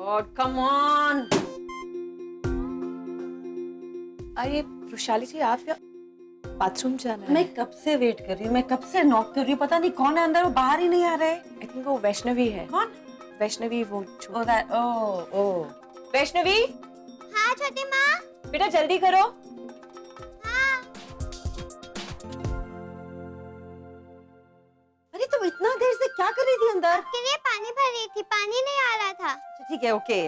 God come on. अरे वृशाली जी, आप या बाथरूम जाना है? मैं कब से वेट कर रही हूँ, मैं कब से नॉक कर रही हूँ, पता नहीं कौन है अंदर, वो बाहर ही नहीं आ रहे। आई थिंक वो वैष्णवी है। कौन? वैष्णवी, वो ओ वैष्णवी। हाँ छोटी माँ। बेटा जल्दी करो। हाँ। अरे तुम इतना देर से क्या कर रही थी अंदर? आपके लिए पानी भर रही थी, पानी नहीं आ रहा था। अच्छा, ठीक है, ओके।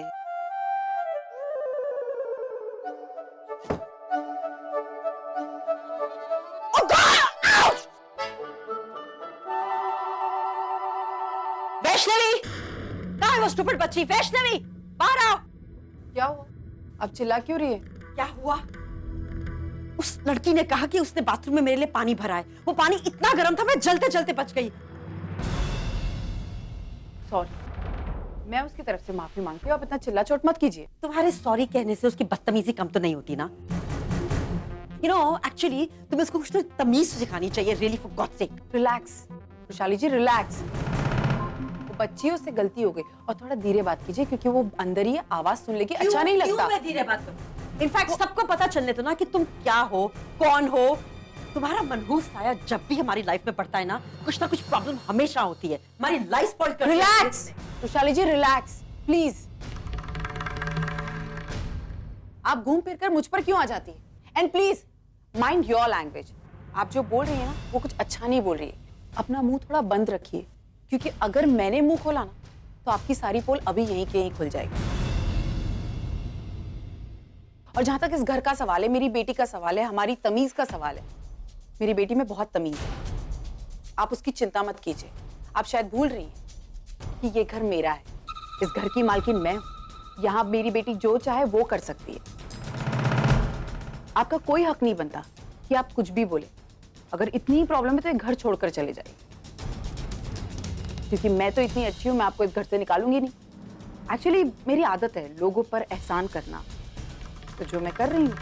वैष्णवी, कहाँ है वो स्टूपिड बच्ची? वैष्णवी, बाहर आओ। क्या हुआ? अब चिल्ला क्यों रही है? क्या हुआ? उस लड़की ने कहा कि उसने बाथरूम में मेरे लिए पानी भरा है। वो पानी इतना गर्म था, मैं जलते जलते बच गई। सॉरी, मैं उसकी तरफ से माफी मांगती हूँ। आप इतना चिल्ला चोट मत कीजिए। तुम्हारे सॉरी कहने से उसकी बदतमीजी कम तो नहीं होती ना? यू नो, एक्चुअली तुम्हें उसको कुछ तो तमीज सिखानी चाहिए, really, for God sake. Relax Vrushali ji, relax. वो बच्ची, उससे गलती हो गई। और थोड़ा धीरे बात कीजिए, क्योंकि वो अंदर ही है, आवाज सुन लेगी, अच्छा नहीं लगता। क्यों मैं धीरे बात करूं? इनफैक्ट सबको पता चलने दो ना कि तुम क्या हो, कौन हो। तुम्हारा मनहूस साया जब भी हमारी लाइफ में पड़ता है ना कुछ प्रॉब्लम हमेशा होती है। हमारी लाइफ स्पॉइल कर देती है। Relax Vrushali ji, relax please. आप घूम फिर कर मुझ पर क्यों आ जाती है? And please mind your language. आप जो बोल रही है ना, वो कुछ अच्छा नहीं बोल रही है। अपना मुंह थोड़ा बंद रखिए, क्योंकि अगर मैंने मुंह खोला ना, तो आपकी सारी पोल अभी यहीं के यहीं खुल जाएगी। और जहां तक इस घर का सवाल है, मेरी बेटी का सवाल है, हमारी तमीज का सवाल है, मेरी बेटी में बहुत तमीज है। आप उसकी चिंता मत कीजिए। आप शायद भूल रही हैं कि ये घर मेरा है, इस घर की मालकिन मैं हूं। यहाँ मेरी बेटी जो चाहे वो कर सकती है। आपका कोई हक नहीं बनता कि आप कुछ भी बोले। अगर इतनी प्रॉब्लम है तो ये घर छोड़कर चले जाइए, क्योंकि मैं तो इतनी अच्छी हूं, मैं आपको इस घर से निकालूंगी नहीं। एक्चुअली मेरी आदत है लोगों पर एहसान करना, तो जो मैं कर रही हूँ,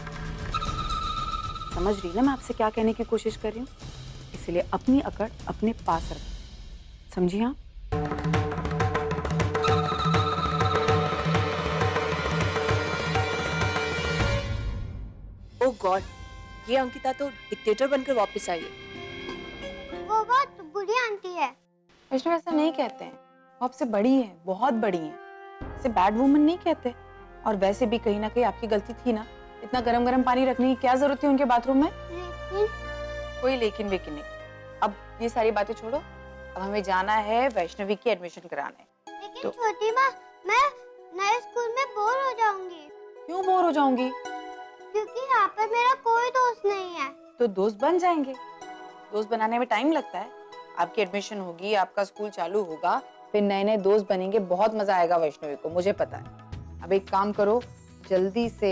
समझ रही ना मैं आपसे क्या कहने की कोशिश कर रही हूँ? इसलिए अपनी अकड़ अपने पास रख, समझी? हाँ, ओह गॉड, ये अंकिता तो डिक्टेटर बनकर वापस आई है। वो बहुत बुरी आंटी है। वैष्णव ऐसा नहीं कहते हैं, वो आपसे बड़ी है, बहुत बड़ी है। इसे बैड वुमन नहीं कहते। और वैसे भी कहीं ना कहीं आपकी गलती थी ना, इतना गरम गरम पानी रखने की क्या जरूरत थी उनके बाथरूम में? लेकिन कोई लेकिन वेकिन नहीं। अब ये सारी बातें छोड़ो, अब हमें जाना है वैष्णवी की एडमिशन कराने। लेकिन छोटी माँ, मैं नए स्कूल में बोर हो जाऊंगी। क्यों बोर हो जाऊंगी? क्योंकि यहाँ पर मेरा कोई दोस्त नहीं है। तो दोस्त बन जाएंगे। दोस्त बनाने में टाइम लगता है। आपकी एडमिशन होगी, आपका स्कूल चालू होगा, फिर नए नए दोस्त बनेंगे, बहुत मजा आएगा वैष्णवी को, मुझे पता है। अब एक काम करो, जल्दी से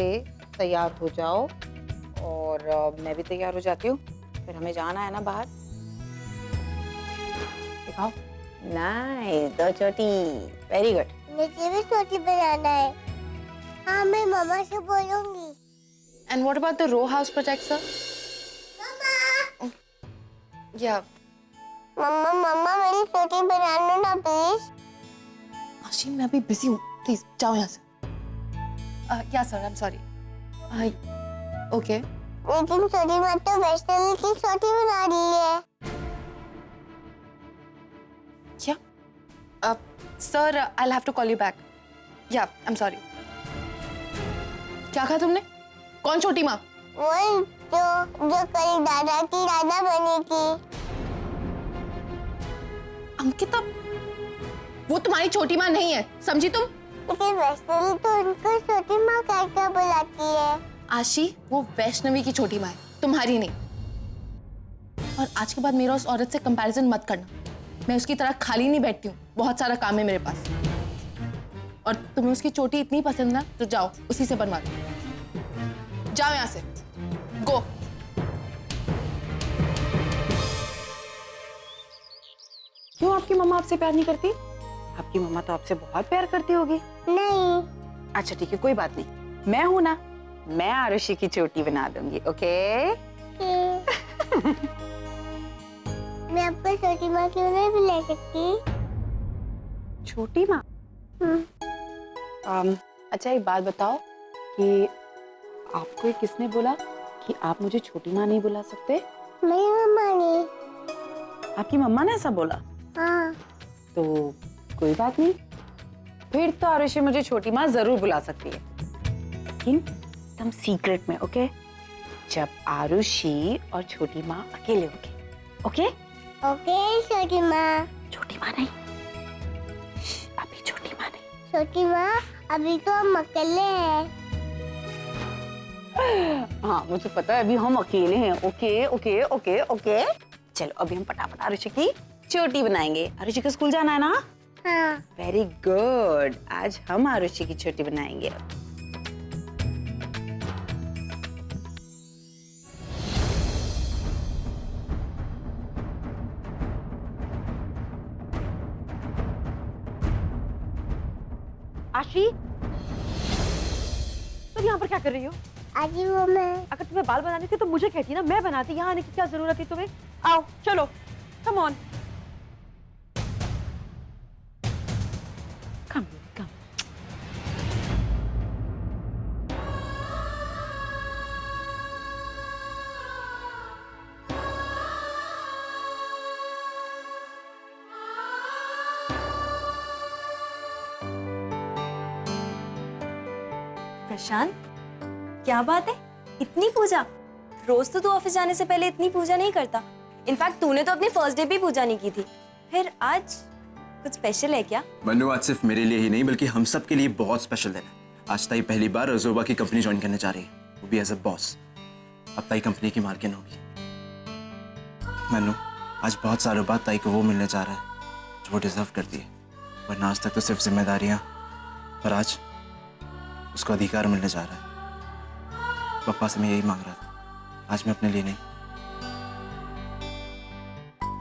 तैयार हो जाओ, और मैं भी तैयार हो जाती हूँ, फिर हमें जाना है ना बाहर। दिखाओ। नाइस, दो चोटी, वेरी गुड। मुझे भी छोटी बनाना है। हाँ, मैं मामा से बोलूंगी। And what about the row house project, sir? Mama, Yeah. मम्मा मम्मा मेरी छोटी बना लो ना प्लीज। आशीन, मैं अभी बिजी हूँ, प्लीज जाओ यहाँ से। Yeah, sir, I'm sorry. Okay. लेकिन छोटी माँ तो वैष्णवी की छोटी बना रही है। क्या? Sir, I'll have to call you back. Yeah, I'm sorry. क्या कहा तुमने? कौन छोटी माँ? वही जो कल दादा की दादा बनेगी। अंकिता, वो तुम्हारी छोटी माँ नहीं है, समझी तुम? लेकिन वैष्णवी तो उनको छोटी माँ कहकर बुलाती है। आशी, वो वैष्णवी की छोटी माँ है, तुम्हारी नहीं। और आज के बाद मेरा उस औरत से कंपैरिजन मत करना। मैं उसकी तरह खाली नहीं बैठती हूँ, बहुत सारा काम है मेरे पास। और तुम्हें उसकी चोटी इतनी पसंद ना, तो जाओ उसी से बनवा दो। जाओ यहाँ से, गो। क्यों आपकी मम्मा आपसे प्यार नहीं करती? आपकी मम्मा तो आपसे बहुत प्यार करती होगी। नहीं। अच्छा ठीक है, कोई बात नहीं, मैं हूं ना, मैं आरुषि की चोटी बना दूंगी, ओके? मैं आपको छोटी माँ क्यों नहीं बुला सकती? छोटी माँ? अच्छा एक बात बताओ कि आपको ये किसने बोला कि आप मुझे छोटी माँ नहीं बुला सकते? मेरी मम्मा ने। आपकी मम्मा ने ऐसा बोला? हाँ। तो कोई बात नहीं, फिर तो आरुषि मुझे छोटी माँ जरूर बुला सकती है, लेकिन एकदम सीक्रेट में, ओके? जब आरुषि और छोटी माँ अकेले होंगे, ओके? ओके छोटी माँ। छोटी माँ नहीं, अभी छोटी माँ नहीं। छोटी माँ अभी तो हम अकेले हैं। हाँ मुझे पता है, अभी हम अकेले हैं। ओके ओके ओके ओके, चलो अभी हम फटाफट आरुषि की छोटी बनाएंगे। आरुषि को स्कूल जाना है ना? हाँ। वेरी गुड, आज हम आरुषि की छोटी बनाएंगे। आशी, तुम यहाँ पर क्या कर रही हो? आज वो मैं। अगर तुम्हें बाल बनाने थे तो मुझे कहती ना, मैं बनाती। यहाँ आने की क्या जरूरत थी तुम्हें? आओ चलो, कम ऑन। कम कम। प्रशांत, क्या बात है, इतनी पूजा? रोज तो तू ऑफिस जाने से पहले इतनी पूजा नहीं करता। इनफैक्ट तूने तो अपनी फर्स्ट डे भी पूजा नहीं की थी, फिर आज कुछ स्पेशल है क्या? मनु, आज सिर्फ मेरे लिए ही नहीं बल्कि हम सब के लिए बहुत स्पेशल दिन है। आज ताई पहली बार रजोबा की कंपनी ज्वाइन करने जा रही है, वो भी एज अ बॉस। अब ताई कंपनी की मालकिन होगी। मनु, आज बहुत सालों बाद ताई को वो मिलने जा रहा है जो वो डिजर्व करती है, वरना आज तक तो सिर्फ जिम्मेदारियां, पर आज उसको अधिकार मिलने जा रहा है। पापा से मैं यही मांग रहा था, आज मैं अपने लिए नहीं,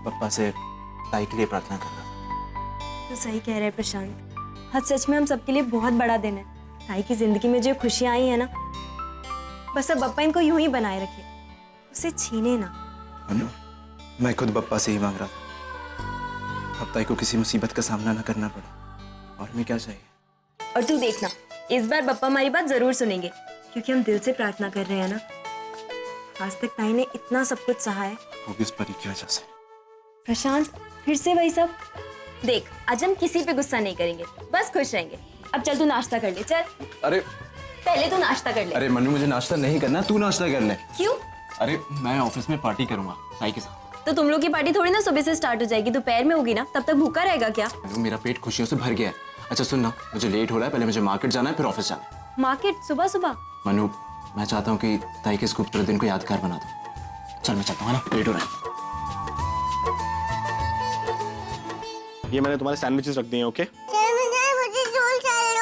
पापा से ताई के लिए प्रार्थना कर रहा था। तो सही कह रहे हैं प्रशांत, आज सच में हम सबके लिए बहुत बड़ा दिन है। ताई की जिंदगी में जो खुशियां आई है ना, बस अब बप्पा इनको यूं ही बनाए रखे, उसे छीने ना। मनु, मैं खुद बप्पा से ही मांग रहा था, अब ताई को किसी मुसीबत का सामना न करना पड़ा, और मैं क्या चाहिए। और तू देखना, इस बार बप्पा हमारी बात जरूर सुनेंगे, क्योंकि हम दिल से प्रार्थना कर रहे हैं ना। आज तक ताई ने इतना सब कुछ सहा है, वो भी इस परी की वजह से। प्रशांत फिर से वही सब। देख, आज हम किसी पे गुस्सा नहीं करेंगे, बस खुश रहेंगे। अब चल तू नाश्ता कर ले, चल। अरे पहले तू नाश्ता कर ले। अरे मनु, मुझे नाश्ता नहीं करना, तू नाश्ता कर ले। क्यों? अरे मैं ऑफिस में पार्टी करूंगा ताई के साथ। तो तुम लोग की पार्टी थोड़ी ना सुबह से स्टार्ट हो जाएगी, दोपहर में होगी ना, तब तक भूखा रहेगा क्या? मनु, मेरा पेट खुशियों से भर गया है। अच्छा सुन ना, मुझे लेट हो रहा है, पहले मुझे मार्केट जाना है, फिर ऑफिस जाना है। मार्केट सुबह सुबह? मनु, मैं चाहता हूँ कि ताई के इस खूबसूरत दिन को यादगार बना दो। चल मैं चाहता हूँ ना, लेट हो रहा है। ये मैंने तुम्हारे सैंडविचेस रख दिए हैं, ओके? मुझे रोल चाहिए,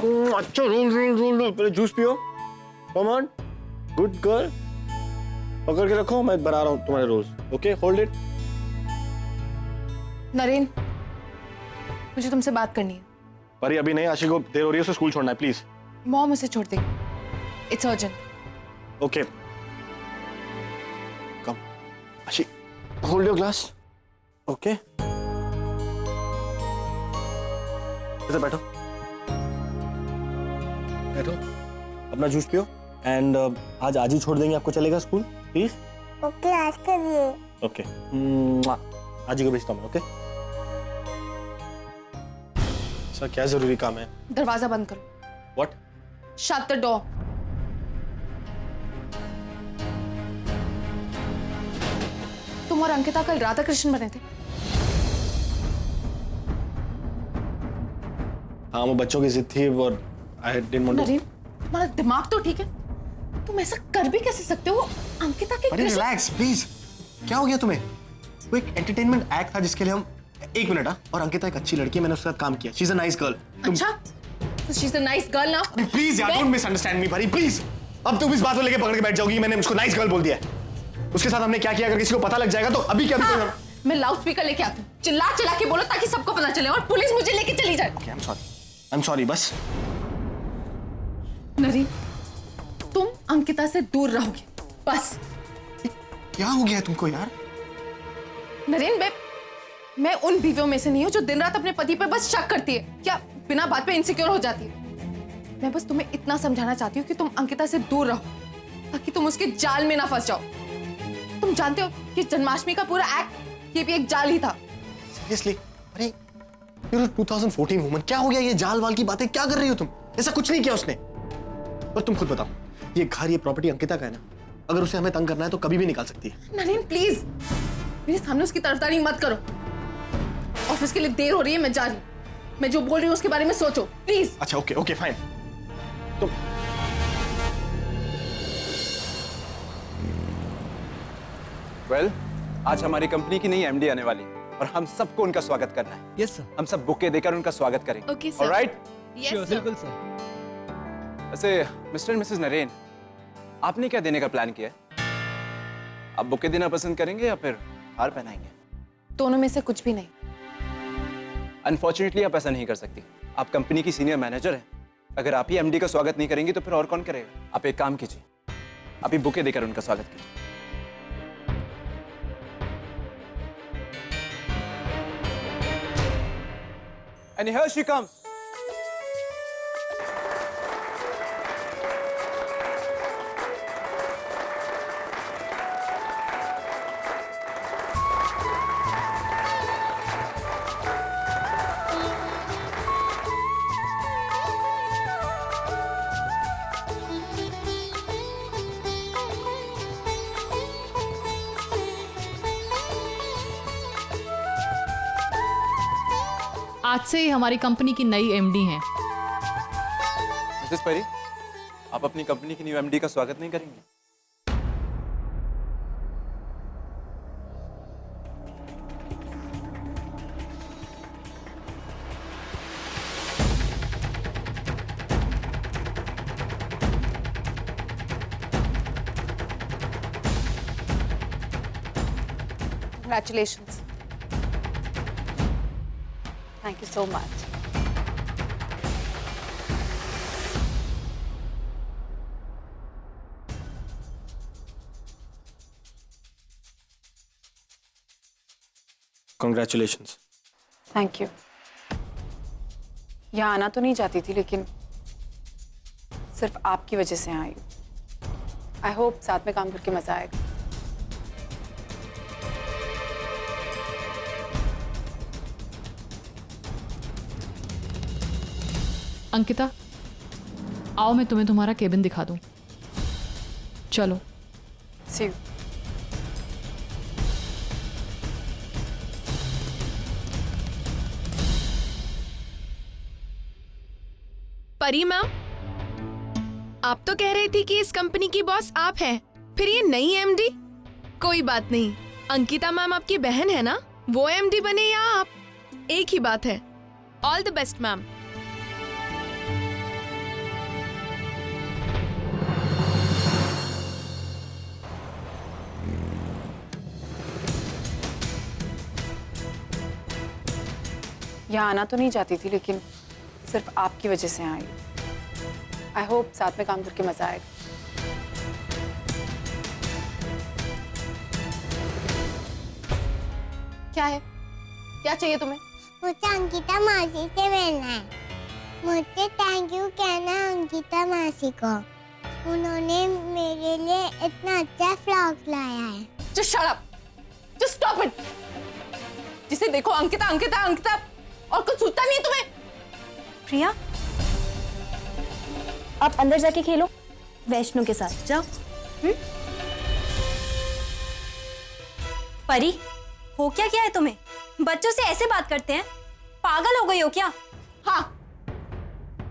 रोल। अच्छा रोल। पहले जूस पियो। Come on, good girl. पकड़ के रखो, मैं बना रहा हूँ तुम्हारे rolls, okay? Hold it. Naren, मुझे तुमसे बात करनी है। परी अभी नहीं, आशी को देर हो रही है, उसे स्कूल छोड़ना है, प्लीज। मॉम उसे छोड़ देगी, इट्स अर्जेंट। ओके कम। आशी, होल्ड योर ग्लास, ओके? इधर बैठो, बैठो, अपना जूस पियो। एंड आज ही छोड़ देंगे, आपको चलेगा स्कूल, प्लीज? ओके आज करिए। ओके, आज ही को भेजता हूँ मैं, ओके? सर क्या जरूरी काम है? दरवाजा बंद करो। व्हाट? Shut the door. तुम और अंकिता कल राधा कृष्ण बने थे। हाँ वो बच्चों की जिद थी और I didn't want to. Naren, तुम्हारा दिमाग तो ठीक है? तुम ऐसा कर भी कैसे सकते हो? अंकिता के अरे रिलैक्स प्लीज, क्या हो गया तुम्हें? वो एक एंटरटेनमेंट एक्ट था जिसके लिए हम एक मिनट। और अंकिता एक अच्छी लड़की है, मैंने उसके साथ काम किया। She is a nice girl. अच्छा, तो she is a nice girl ना? प्लीज यार, डोंट मिसअंडरस्टैंड मी भाई, प्लीज। अब तुम इस बात को लेके पकड़ के बैठ जाओगी, मैंने उसको नाइस गर्ल बोल दिया है। उसके साथ हमने क्या किया अगर किसी को पता लग जाएगा तो अभी क्या? हाँ, मैं लाउड स्पीकर लेके आती हूँ, चिल्ला चिल्ला के बोलो ताकि सबको पता चले और पुलिस मुझे लेके चली जाए। आई एम सॉरी बस। नरेन, तुम अंकिता से दूर रहोगे, बस। क्या हो गया तुमको यार? नरेन, मैं उन बीवियों में से नहीं हूँ जो दिन रात अपने पति पे बस शक करती है। क्या बिना बात पे इनसिक्योर हो जाती है। मैं बस तुम्हें इतना समझाना चाहती हूँ कि तुम अंकिता से दूर रहो, ताकि तुम उसके जाल में ना फंस जाओ। तुम जानते हो कि जन्माष्टमी का पूरा एक्ट ये भी एक जाल ही था। सीरियसली? अरे 2014 वुमन, क्या हो गया? ये जाल वाल की बातें क्या कर रही हो तुम? ऐसा कुछ नहीं किया उसने। और तुम खुद बताओ, ये घर, ये प्रॉपर्टी अंकिता का है ना? अगर उसे हमें तंग करना है तो कभी भी निकाल सकती है। नरेन प्लीज मेरे सामने उसकी तरफदारी मत करो। ऑफिस के लिए देर हो रही है, मैं जा रही हूँ। मैं जो बोल रही हूँ उसके बारे में सोचो प्लीज। अच्छा ओके ओके फाइन। तुम वेल, आज हमारी कंपनी की नई एमडी आने वाली है और हम सबको उनका स्वागत करना है। Yes sir. हम सब बुके देकर उनका स्वागत करेंगे। Okay, sir. ऑलराइट? बिल्कुल सर। वैसे मिस्टर एंड मिसेस नरेन, आपने क्या देने का प्लान किया है? आप बुके देना पसंद करेंगे या फिर हार पहनाएंगे? दोनों में से कुछ भी नहीं। अनफॉर्चुनेटली आप ऐसा नहीं कर सकती। आप कंपनी की सीनियर मैनेजर हैं। अगर आप ही एमडी का स्वागत नहीं करेंगी तो फिर और कौन करेगा? आप एक काम कीजिए, आप ही बुके देकर उनका स्वागत कीजिए। And here she comes. आज से ही हमारी कंपनी की नई एमडी हैं। मिसेस परी, आप अपनी कंपनी की न्यू एमडी का स्वागत नहीं करेंगे? Congratulations. Thank you so much. Congratulations. Thank you. यहाँ आना तो नहीं चाहती थी, लेकिन सिर्फ आपकी वजह से आई हूँ। आई होप साथ में काम करके मजा आएगा। अंकिता, आओ मैं तुम्हें तुम्हारा केबिन दिखा दूं। चलो। See you. परी मैम, आप तो कह रही थी कि इस कंपनी की बॉस आप हैं, फिर ये नई एमडी? कोई बात नहीं, अंकिता मैम आपकी बहन है ना, वो एमडी बने या आप, एक ही बात है। All the best ma'am. यहाँ आना तो नहीं चाहती थी, लेकिन सिर्फ आपकी वजह से आई हूँ। आई होप साथ में काम करके मजा आएगा। क्या है? क्या चाहिए तुम्हें? मुझे अंकिता मासी से मिलना है। मुझे थैंक यू कहना है अंकिता मासी को। उन्होंने मेरे लिए इतना अच्छा फ्रॉक लाया है। Just shut up. Just stop it. जिसे देखो अंकिता अंकिता अंकिता, और कुछ सूझता नहीं है तुम्हें? प्रिया, आप अंदर जाके खेलो वैष्णु के साथ, जाओ। परी, हो क्या है तुम्हें? बच्चों से ऐसे बात करते हैं? पागल हो गई हो क्या? हाँ,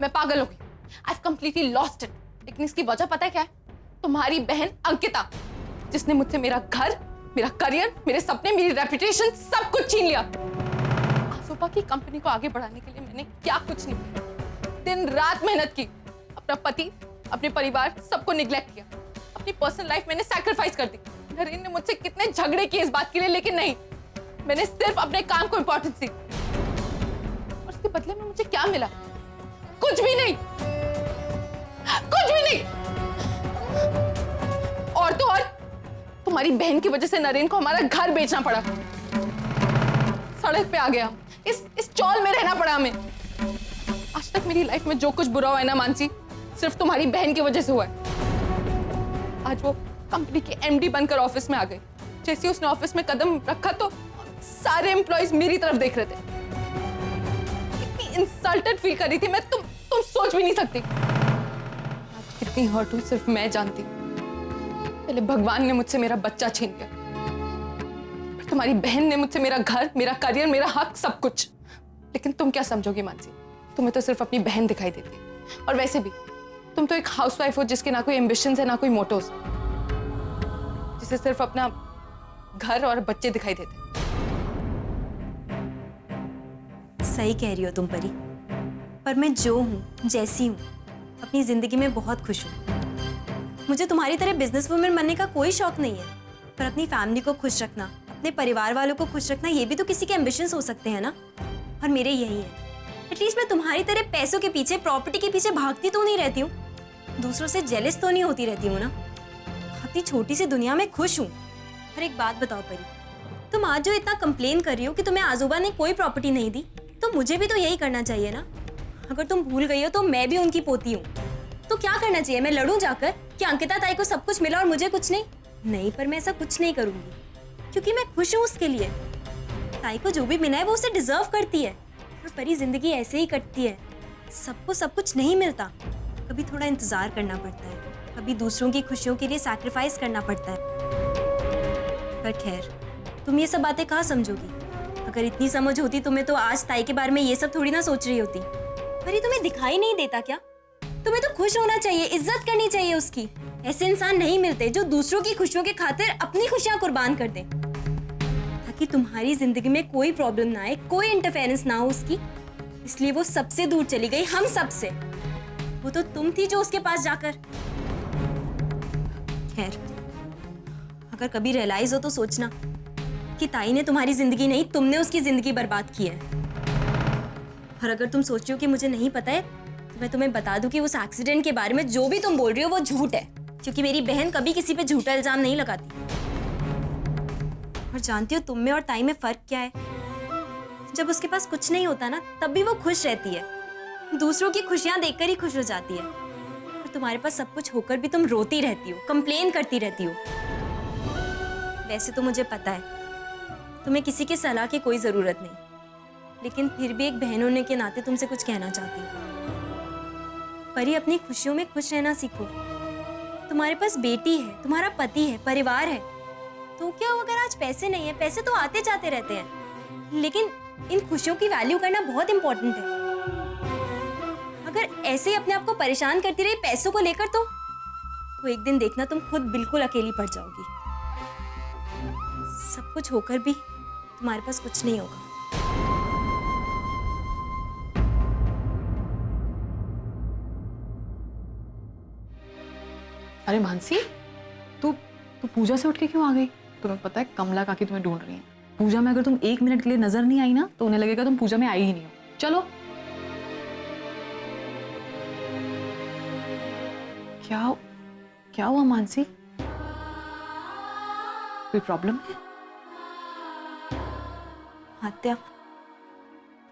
मैं पागल हो गई। I've completely lost it. लेकिन इसकी वजह पता है क्या है? तुम्हारी बहन अंकिता, जिसने मुझसे मेरा घर, मेरा करियर, मेरे सपने, मेरी रेपुटेशन सब कुछ छीन लिया। आसोपा की कंपनी को आगे बढ़ाने के लिए मैंने क्या कुछ नहीं किया। दिन रात मेहनत की, अपना पति, अपने परिवार सबको निग्लेक्ट किया, अपनी पर्सनल लाइफ मैंने सैक्रिफाइस कर दी। नरेन ने मुझसे कितने झगड़े किए इस बात के लिए, लेकिन नहीं, मैंने सिर्फ अपने काम को इंपॉर्टेंस दी। और उसके बदले में मुझे क्या मिला? कुछ भी नहीं, कुछ भी नहीं। और तो और तुम्हारी बहन की वजह से नरेन को हमारा घर बेचना पड़ा, सड़क पे आ गया, इस चौल में रहना पड़ा हमें। आज तक मेरी लाइफ में जो कुछ बुरा हुआ है ना मानसी, सिर्फ तुम्हारी बहन की वजह से हुआ है। आज वो कंपनी की एमडी बनकर ऑफिस में आ गई। जैसे उसने ऑफिस में कदम रखा तो सारे एम्प्लॉयज मेरी तरफ देख रहे थे। कितनी इंसल्टेड फील कर रही थी मैं, तुम सोच भी नहीं सकती। आज कितनी हर्ट हुई सिर्फ मैं जानती हूँ। पहले भगवान ने मुझसे मेरा बच्चा छीन लिया, फिर तुम्हारी बहन ने मुझसे मेरा घर, मेरा करियर, मेरा हक, सब कुछ। लेकिन तुम क्या समझोगी मानसी, तुम्हें तो सिर्फ अपनी बहन दिखाई देती है। और वैसे भी तुम तो एक हाउसवाइफ हो जिसके ना कोई एम्बिशंस है ना कोई मोटोस, जिसे सिर्फ अपना घर और बच्चे दिखाई देते। सही कह रही हो तुम परी, पर मैं जो हूँ, जैसी हूँ, अपनी जिंदगी में बहुत खुश हूँ। मुझे तुम्हारी तरह बिजनेस वुमन बनने का कोई शौक नहीं है, पर अपनी फैमिली को खुश रखना, अपने परिवार वालों को खुश रखना, ये भी तो किसी के एम्बिशंस हो सकते हैं ना। और मेरे यही है। एटलीस्ट मैं तुम्हारी तरह पैसों के पीछे, प्रॉपर्टी के पीछे भागती तो नहीं रहती हूँ, दूसरों से जेलस तो नहीं होती रहती हूँ ना। अपनी छोटी सी दुनिया में खुश हूँ। और एक बात बताओ परी, तुम आज जो इतना कंप्लेन कर रही हो कि तुम्हें आजोबा ने कोई प्रॉपर्टी नहीं दी, तो मुझे भी तो यही करना चाहिए ना। अगर तुम भूल गई हो तो मैं भी उनकी पोती हूँ, तो क्या करना चाहिए? मैं लड़ूं जाकर कि अंकिता ताई को सब कुछ मिला और मुझे कुछ नहीं? नहीं, पर मैं ऐसा कुछ नहीं करूंगी, क्योंकि मैं खुश हूँ उसके लिए। ताई को जो भी मिला है वो उसे डिजर्व करती है। और परी जिंदगी ऐसे ही कटती है, सबको सब कुछ नहीं मिलता। कभी थोड़ा इंतजार करना पड़ता है, कभी दूसरों की खुशियों के लिए सैक्रिफाइस करना पड़ता है। पर खैर, तुम ये सब बातें कहाँ समझोगी? अगर इतनी समझ होती तुम्हें तो आज ताई के बारे में ये सब थोड़ी ना सोच रही होती। पर ये तुम्हें दिखाई नहीं देता क्या? तुम्हें तो खुश होना चाहिए, इज्जत करनी चाहिए उसकी। ऐसे इंसान नहीं मिलते जो दूसरों की खुशियों के खातिर अपनी खुशियां कुर्बान कर दें, ताकि तुम्हारी जिंदगी में कोई प्रॉब्लम ना आए, कोई इंटरफेरेंस ना हो उसकी। इसलिए वो सबसे दूर चली गई, हम सब से। वो तो तुम थी जो उसके पास जाकर। खैर, अगर कभी रियलाइज हो तो सोचना कि ताई ने तुम्हारी जिंदगी नहीं, तुमने उसकी जिंदगी बर्बाद की है। और अगर तुम सोच रही हो कि मुझे नहीं पता है, तो मैं तुम्हें बता दूं कि उस एक्सीडेंट के बारे में जो भी तुम बोल रही हो वो झूठ है, क्योंकि मेरी बहन कभी किसी पे झूठा इल्जाम नहीं लगाती। और जानती हो तुम में और ताई में फर्क क्या है? जब उसके पास कुछ नहीं होता ना, तब भी वो खुश रहती है, दूसरों की खुशियां देखकर ही खुश हो जाती है। और तुम्हारे पास सब कुछ होकर भी तुम रोती रहती हो, कंप्लेन करती रहती हो। वैसे तो मुझे पता है तुम्हें किसी की सलाह की कोई जरूरत नहीं, लेकिन फिर भी एक बहन होने के नाते तुमसे कुछ कहना चाहती हूँ। परी, अपनी खुशियों में खुश रहना सीखो। तुम्हारे पास बेटी है, तुम्हारा पति है, परिवार है, तो क्या हो अगर आज पैसे नहीं है? पैसे तो आते जाते रहते हैं, लेकिन इन खुशियों की वैल्यू करना बहुत इंपॉर्टेंट है। अगर ऐसे ही अपने आप को परेशान करती रही पैसों को लेकर, तो एक दिन देखना तुम खुद बिल्कुल अकेली पड़ जाओगी। सब कुछ होकर भी तुम्हारे पास कुछ नहीं होगा। अरे मानसी, तू पूजा से उठ के क्यों आ गई? तुम्हें पता है कमला काकी तुम्हें ढूंढ रही है। पूजा में अगर तुम 1 मिनट के लिए नजर नहीं आई ना, तो उन्हें लगेगा तुम पूजा में आई ही नहीं हो। चलो। क्या हुआ मानसी? कोई प्रॉब्लम है? आत्या,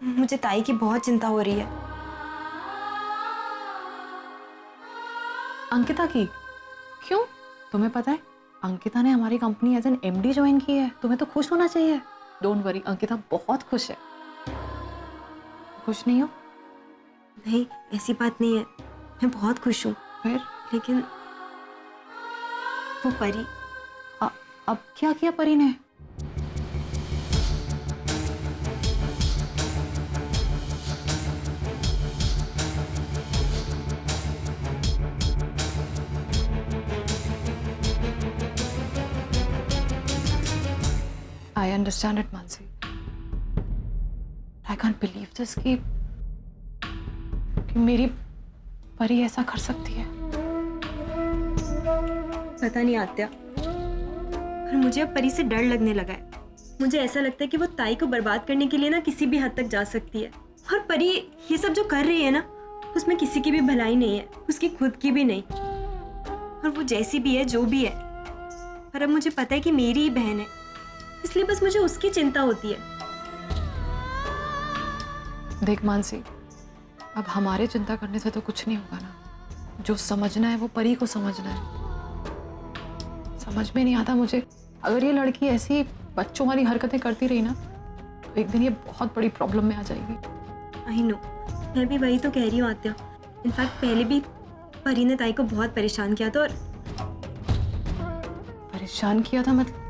मुझे ताई की बहुत चिंता हो रही है। अंकिता की? क्यों? तुम्हें पता है अंकिता ने हमारी company as an MD join की है। तुम्हें तो खुश होना चाहिए। डोंट वरी, अंकिता बहुत खुश है। खुश नहीं हो? नहीं, ऐसी बात नहीं है, मैं बहुत खुश हूँ। फिर? लेकिन वो परी। अब क्या किया परी ने? I understand it, Mansi. I can't believe this कि मेरी परी ऐसा कर सकती है। पता नहीं आत्या, पर मुझे अब परी से डर लगने लगा है। मुझे ऐसा लगता है कि वो ताई को बर्बाद करने के लिए ना किसी भी हद तक जा सकती है। और परी ये सब जो कर रही है ना, उसमें किसी की भी भलाई नहीं है, उसकी खुद की भी नहीं। और वो जैसी भी है, जो भी है, पर अब मुझे पता है कि मेरी ही बहन है, इसलिए बस मुझे उसकी चिंता होती है। देख मानसी, अब हमारे चिंता करने से तो कुछ नहीं होगा ना। जो समझना है वो परी को समझना है। समझ में नहीं आता मुझे, अगर ये लड़की ऐसी बच्चों वाली हरकतें करती रही ना तो एक दिन ये बहुत बड़ी प्रॉब्लम में आ जाएगी। आई नो, मैं भी वही तो कह रही हूँ आत्या। इनफैक्ट पहले भी परी ने ताई को बहुत परेशान किया था। और परेशान किया था मतलब?